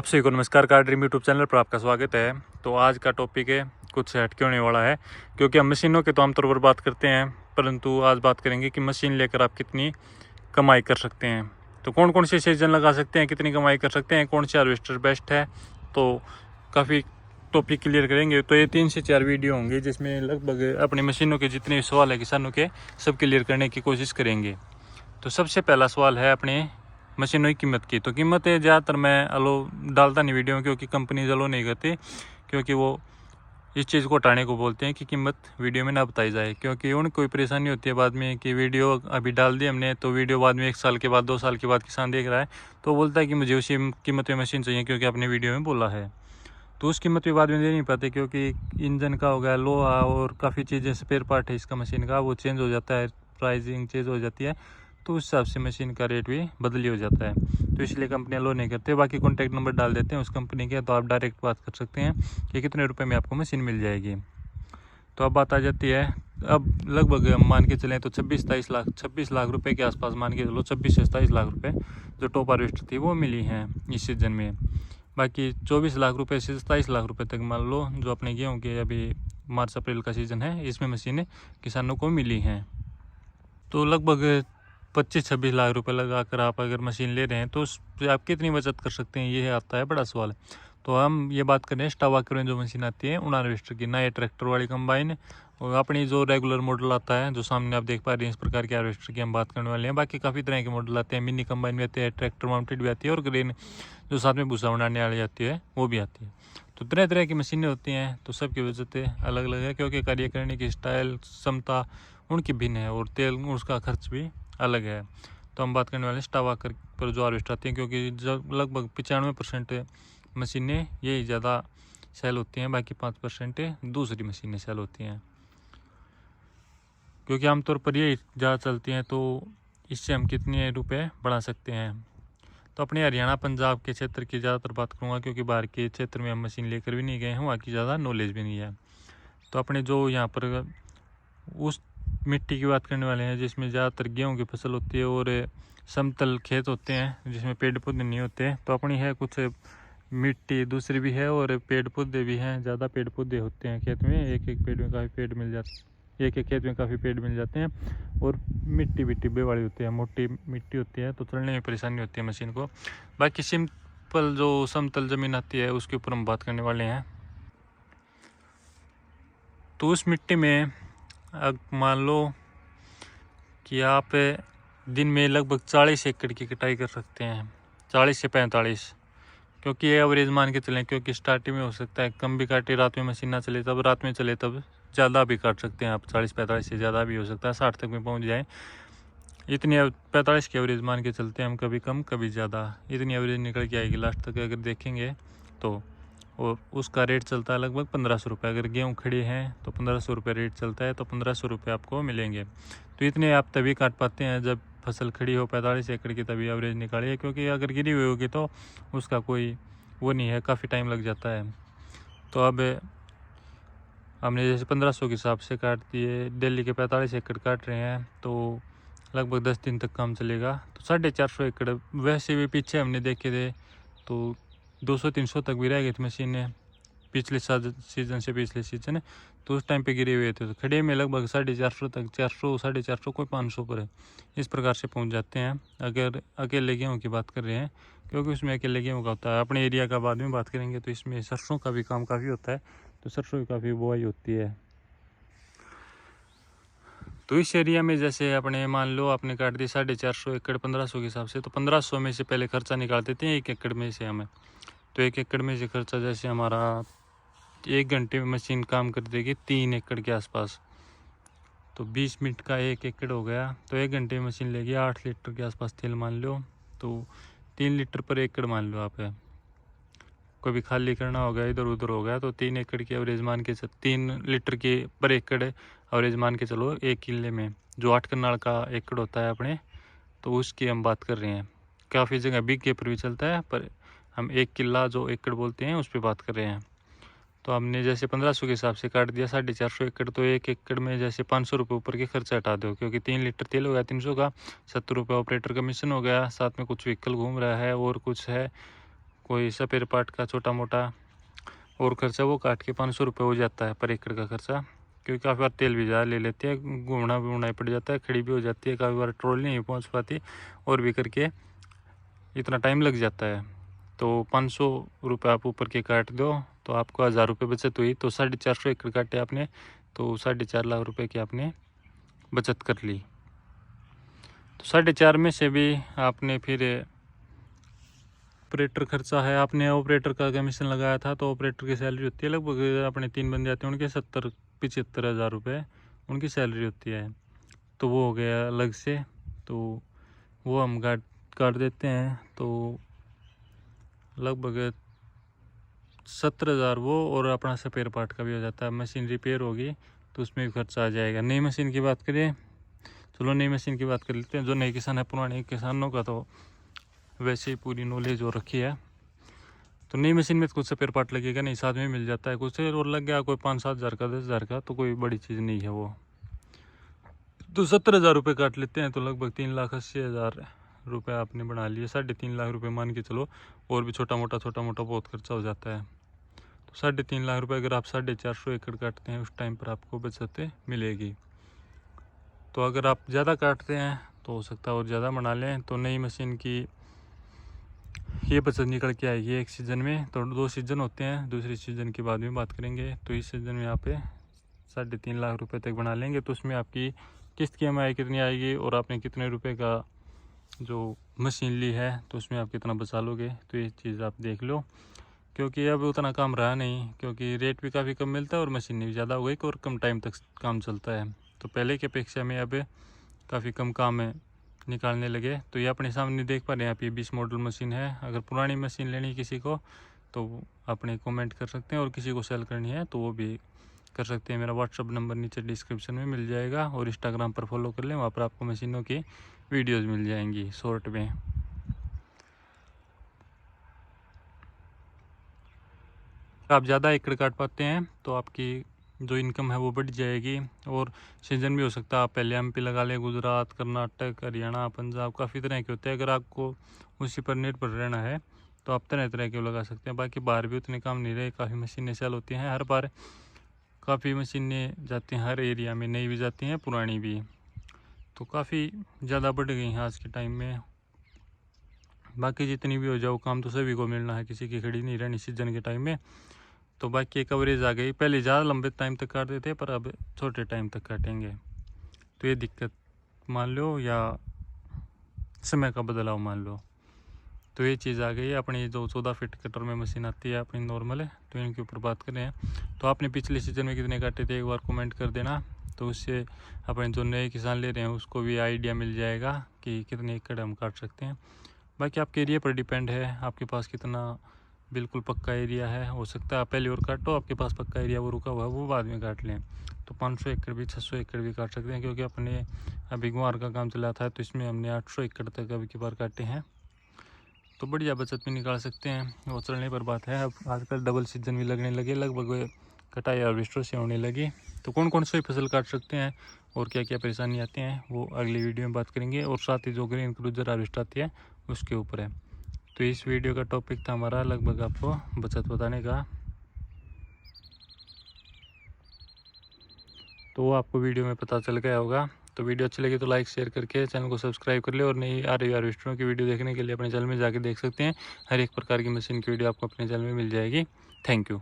आप सभी को नमस्कार। कार ड्रीम यूट्यूब चैनल पर आपका स्वागत है। तो आज का टॉपिक है कुछ हटके होने वाला है, क्योंकि हम मशीनों के तो आमतौर पर बात करते हैं, परंतु आज बात करेंगे कि मशीन लेकर आप कितनी कमाई कर सकते हैं। तो कौन कौन से सीजन लगा सकते हैं, कितनी कमाई कर सकते हैं, कौन सी हार्वेस्टर बेस्ट है, तो काफ़ी टॉपिक क्लियर करेंगे। तो ये 3 से 4 वीडियो होंगे जिसमें लगभग अपनी मशीनों के जितने सवाल है किसानों के सब क्लियर करने की कोशिश करेंगे। तो सबसे पहला सवाल है अपने मशीनों की कीमत की। तो कीमत है ज़्यादातर मैं अलो डालता नहीं वीडियो में, क्योंकि कंपनीज अलो नहीं करती, क्योंकि वो इस चीज़ को हटाने को बोलते हैं कि कीमत वीडियो में ना बताई जाए, क्योंकि उनको कोई परेशानी होती है बाद में कि वीडियो अभी डाल दी हमने तो वीडियो बाद में 1 साल के बाद 2 साल के बाद किसान देख रहा है तो बोलता है कि मुझे उसी कीमत में मशीन चाहिए क्योंकि आपने वीडियो में बोला है। तो उस कीमत पे बाद में दे नहीं पाते, क्योंकि इंजन का हो गया, लोहा और काफ़ी चीज़ें स्पेयर पार्ट है इसका मशीन का, वो चेंज हो जाता है, प्राइसिंग चेंज हो जाती है, तो उस हिसाब से मशीन का रेट भी बदली हो जाता है। तो इसलिए कंपनियाँ लो नहीं करते। बाकी कॉन्टैक्ट नंबर डाल देते हैं उस कंपनी के, तो आप डायरेक्ट बात कर सकते हैं कि कितने रुपए में आपको मशीन मिल जाएगी। तो अब बात आ जाती है, अब लगभग हम मान के चलें तो 26 लाख रुपए के आसपास मान के चलो, 26 से 27 लाख रुपए जो टॉप हार्वेस्टर थी वो मिली हैं इस सीजन में। बाकी 24 लाख रुपए से 27 लाख रुपए तक मान लो जो अपने गेहूँ के अभी मार्च अप्रैल का सीज़न है इसमें मशीनें किसानों को मिली हैं। तो लगभग 25-26 लाख रुपए लगाकर आप अगर मशीन ले रहे हैं तो उस आप कितनी बचत कर सकते हैं, ये आता है बड़ा सवाल। तो हम ये बात कर रहे हैं स्टावाकर में जो मशीन आती है उन हार्वेस्टर की, ना ये ट्रैक्टर वाली कंबाइन और अपनी जो रेगुलर मॉडल आता है जो सामने आप देख पा रहे हैं, इस प्रकार के हार्वेस्टर की हम बात करने वाले हैं। बाकी काफ़ी तरह के मॉडल आते हैं, मिनी कंबाइन भी आती है, ट्रैक्टर माउंटेड भी आती है और ग्रेन जो साथ में भूसा बनाने वाली आती है वो भी आती है। तो तरह तरह की मशीनें होती हैं, तो सबकी वजह अलग अलग है, क्योंकि कार्य करने की स्टाइल क्षमता उनकी भिन्न है और तेल उसका खर्च भी अलग है। तो हम बात करने वाले स्टावाकर पर जो हार्वेस्टर आती हैं, क्योंकि जब लगभग 95% मशीनें यही ज़्यादा सेल होती हैं, बाकी 5% दूसरी मशीनें सेल होती हैं, क्योंकि आमतौर पर यही ज़्यादा चलती हैं। तो इससे हम कितने रुपए बढ़ा सकते हैं। तो अपने हरियाणा पंजाब के क्षेत्र की ज़्यादातर बात करूँगा, क्योंकि बाहर के क्षेत्र में हम मशीन लेकर भी नहीं गए हैं, वहाँ की ज़्यादा नॉलेज भी नहीं है। तो अपने जो यहाँ पर उस मिट्टी की बात करने वाले हैं जिसमें ज़्यादातर गेहूँ की फसल होती है और समतल खेत होते हैं जिसमें पेड़ पौधे नहीं होते। तो अपनी है कुछ मिट्टी दूसरी भी है और पेड़ पौधे भी हैं, ज़्यादा पेड़ पौधे होते हैं खेत में, एक एक पेड़ में काफ़ी पेड़ मिल जाते, एक एक खेत में काफ़ी पेड़ मिल जाते हैं और मिट्टी भी टिब्बे वाली होती है, मोटी मिट्टी होती है, तो चलने में परेशानी होती है मशीन को। बाकी सिंपल जो समतल ज़मीन आती है उसके ऊपर हम बात करने वाले हैं। तो उस मिट्टी में अब मान लो कि आप दिन में लगभग 40 एकड़ की कटाई कर सकते हैं, 40 से 45, क्योंकि ये एवरेज मान के चलें, क्योंकि स्टार्टिंग में हो सकता है कम भी काटे, रात में मशीन ना चले तब, रात में चले तब ज़्यादा भी काट सकते हैं आप, 40-45 से ज़्यादा भी हो सकता है, 60 तक में पहुंच जाए। इतनी 45 की एवरेज मान के चलते हैं हम, कभी कम कभी ज़्यादा, इतनी एवरेज निकल के आएगी लास्ट तक अगर देखेंगे तो। और उसका रेट चलता है लगभग 1500 रुपये। अगर गेहूँ खड़ी हैं तो 1500 रुपये रेट चलता है, तो 1500 रुपये आपको मिलेंगे। तो इतने आप तभी काट पाते हैं जब फसल खड़ी हो 45 एकड़ की, तभी एवरेज निकालिए, क्योंकि अगर गिरी हुई होगी तो उसका कोई वो नहीं है, काफ़ी टाइम लग जाता है। तो अब हमने जैसे 1500 के हिसाब से काट दिए, दिल्ली के 45 एकड़ काट रहे हैं तो लगभग 10 दिन तक काम चलेगा। तो 450 एकड़ वैसे भी पीछे हमने देखे थे तो 200-300 तक भी रह गई थी मशीनें पिछले सीजन से पिछले सीजन, तो उस टाइम पे गिरे हुए थे। तो खड़े में लगभग 450 तक, 400 450 कोई 500 पर है, इस प्रकार से पहुंच जाते हैं अगर अकेले गेहूँ की बात कर रहे हैं, क्योंकि उसमें अकेले गेहूँ का होता है। अपने एरिया का बाद में बात करेंगे तो इसमें सरसों का भी काम काफ़ी होता है, तो सरसों की काफ़ी बुआई होती है। तो इस एरिया में जैसे अपने मान लो आपने काट दी 450 एकड़ 1500 के हिसाब से, तो 1500 में से पहले खर्चा निकाल देते हैं 1 एकड़ में से हमें। तो 1 एकड़ में से खर्चा जैसे हमारा 1 घंटे में मशीन काम कर देगी 3 एकड़ के आसपास, तो 20 मिनट का 1 एकड़ हो गया, तो 1 घंटे में मशीन लेगी 8 लीटर के आसपास तेल मान लो, तो 3 लीटर पर एकड़ मान लो आप है। कभी खाली करना हो गया इधर उधर हो गया तो 3 एकड़ की एवरेज मान के 3 लीटर के पर एकड़ एवरेज मान के चलो 1 किले में, जो 8 कनाल का एकड़ होता है अपने, तो उसकी हम बात कर रहे हैं। काफ़ी जगह बीघे पर भी चलता है, पर हम 1 किला जो एकड़ बोलते हैं उस पर बात कर रहे हैं। तो हमने जैसे 1500 के हिसाब से काट दिया 450 एकड़, तो 1 एकड़ में जैसे 500 रुपये ऊपर के खर्चा हटा दो, क्योंकि 3 लीटर तेल हो गया 300 का, 70 रुपये ऑपरेटर कमीशन हो गया, साथ में कुछ व्हीकल घूम रहा है और कुछ है कोई स्पेयर पार्ट का छोटा मोटा और खर्चा वो काट के 500 रुपये हो जाता है पर एकड़ का खर्चा, क्योंकि काफ़ी बार तेल भी ज़्यादा ले लेते हैं, घूमना ही पड़ जाता है, खड़ी भी हो जाती है, काफ़ी बार ट्रॉली नहीं पहुंच पाती और भी करके इतना टाइम लग जाता है। तो 500 रुपये आप ऊपर के काट दो तो आपको 1000 रुपये बचत हुई, तो 450 एकड़ काटे आपने तो 4.5 लाख रुपये की आपने बचत कर ली। तो 4.5 में से भी आपने फिर ऑपरेटर खर्चा है, आपने ऑपरेटर का कमीशन लगाया था तो ऑपरेटर की सैलरी होती है लगभग, अपने 3 बंदे आते हैं उनके 70-75 हज़ार रुपये उनकी सैलरी होती है। तो वो हो गया अलग से, तो वो हम काट देते हैं तो लगभग 70,000 वो, और अपना स्पेयर पार्ट का भी हो जाता है। मशीन रिपेयर होगी तो उसमें भी खर्चा आ जाएगा। नई मशीन की बात करें, चलो नई मशीन की बात कर लेते हैं। जो नए किसान है, पुराने किसानों का तो वैसे ही पूरी नॉलेज हो रखी है। तो नई मशीन में कुछ स्पेयर पार्ट लगेगा नहीं, साथ में मिल जाता है, कुछ और लग गया कोई 5-7 हज़ार का, 10 हज़ार का, तो कोई बड़ी चीज़ नहीं है वो। तो 70,000 रुपये काट लेते हैं तो लगभग 3,80,000 रुपये आपने बना लिए। 3.5 लाख रुपये मान के चलो, और भी छोटा मोटा बहुत खर्चा हो जाता है। तो 3.5 लाख रुपये अगर आप 450 एकड़ काटते हैं उस टाइम पर आपको बचत मिलेगी। तो अगर आप ज़्यादा काटते हैं तो हो सकता है और ज़्यादा बना लें। तो नई मशीन की ये बचत निकल के आएगी एक सीज़न में। तो 2 सीज़न होते हैं, दूसरे सीज़न के बाद में बात करेंगे। तो इस सीज़न में आप 3.5 लाख रुपये तक बना लेंगे तो उसमें आपकी किस्त की EMI कितनी आएगी और आपने कितने रुपए का जो मशीन ली है तो उसमें आप कितना बचा लोगे, तो ये चीज़ आप देख लो। क्योंकि अब उतना काम रहा नहीं, क्योंकि रेट भी काफ़ी कम मिलता है और मशीनें भी ज़्यादा हो गई और कम टाइम तक काम चलता है। तो पहले की अपेक्षा में अब काफ़ी कम काम निकालने लगे। तो ये अपने सामने देख पा रहे हैं आप, ये 20 मॉडल मशीन है। अगर पुरानी मशीन लेनी किसी को तो अपने कमेंट कर सकते हैं, और किसी को सेल करनी है तो वो भी कर सकते हैं। मेरा व्हाट्सअप नंबर नीचे डिस्क्रिप्शन में मिल जाएगा, और इंस्टाग्राम पर फॉलो कर लें, वहाँ पर आपको मशीनों की वीडियोज़ मिल जाएंगी शॉर्ट में। आप ज़्यादा एकड़ काट पाते हैं तो आपकी जो इनकम है वो बढ़ जाएगी, और सीजन भी हो सकता है आप पहले MP लगा लें, गुजरात, कर्नाटक, हरियाणा, पंजाब, काफ़ी तरह के होते हैं। अगर आपको उसी पर निर्भर रहना है तो आप तरह तरह के लगा सकते हैं। बाकी बाहर भी उतने काम नहीं रहे, काफ़ी मशीनें सेल होती हैं हर बार, काफ़ी मशीनें जाती हैं हर एरिया में, नई भी जाती हैं पुरानी भी, तो काफ़ी ज़्यादा बढ़ गई हैं आज के टाइम में। बाकी जितनी भी हो जाओ काम तो सभी को मिलना है, किसी की खड़ी नहीं रहनी सीजन के टाइम में। तो बाकी कवरेज आ गई, पहले ज़्यादा लंबे टाइम तक काटते थे पर अब छोटे टाइम तक काटेंगे। तो ये दिक्कत मान लो या समय का बदलाव मान लो, तो ये चीज़ आ गई है। अपनी जो 14 फीट कटर में मशीन आती है अपनी नॉर्मल है, तो इनके ऊपर बात करें तो आपने पिछले सीज़न में कितने काटे थे एक बार कमेंट कर देना, तो उससे अपने जो नए किसान ले रहे हैं उसको भी आइडिया मिल जाएगा कि कितने एकड़ हम काट सकते हैं। बाकी आपके एरिया पर डिपेंड है, आपके पास कितना बिल्कुल पक्का एरिया है। हो सकता है आप पहले और काटो, आपके पास पक्का एरिया वो रुका हुआ है वो बाद में काट लें, तो 500 एकड़ भी 600 एकड़ भी काट सकते हैं। क्योंकि अपने अभी गुआर का काम चला था तो इसमें हमने 800 एकड़ तक अभी की बार काटे हैं, तो बढ़िया बचत भी निकाल सकते हैं। वो चलने पर बात है। अब आजकल डबल सीजन भी लगने लगे, लगभग कटाई हार्वेस्टर से होने लगी। तो कौन कौन सी फसल काट सकते हैं और क्या क्या परेशानी आती हैं वो अगली वीडियो में बात करेंगे, और साथ ही जो ग्रीन क्रूजर हार्वेस्टर आती है उसके ऊपर है। तो इस वीडियो का टॉपिक था हमारा लगभग आपको बचत बताने का। तो आपको वीडियो में पता चल गया होगा। तो वीडियो अच्छी लगी तो लाइक शेयर करके चैनल को सब्सक्राइब कर ले, और नई आ रही हार्वेस्टरों की वीडियो देखने के लिए अपने चैनल में जाके देख सकते हैं। हर एक प्रकार की मशीन की वीडियो आपको अपने चैनल में मिल जाएगी। Thank you.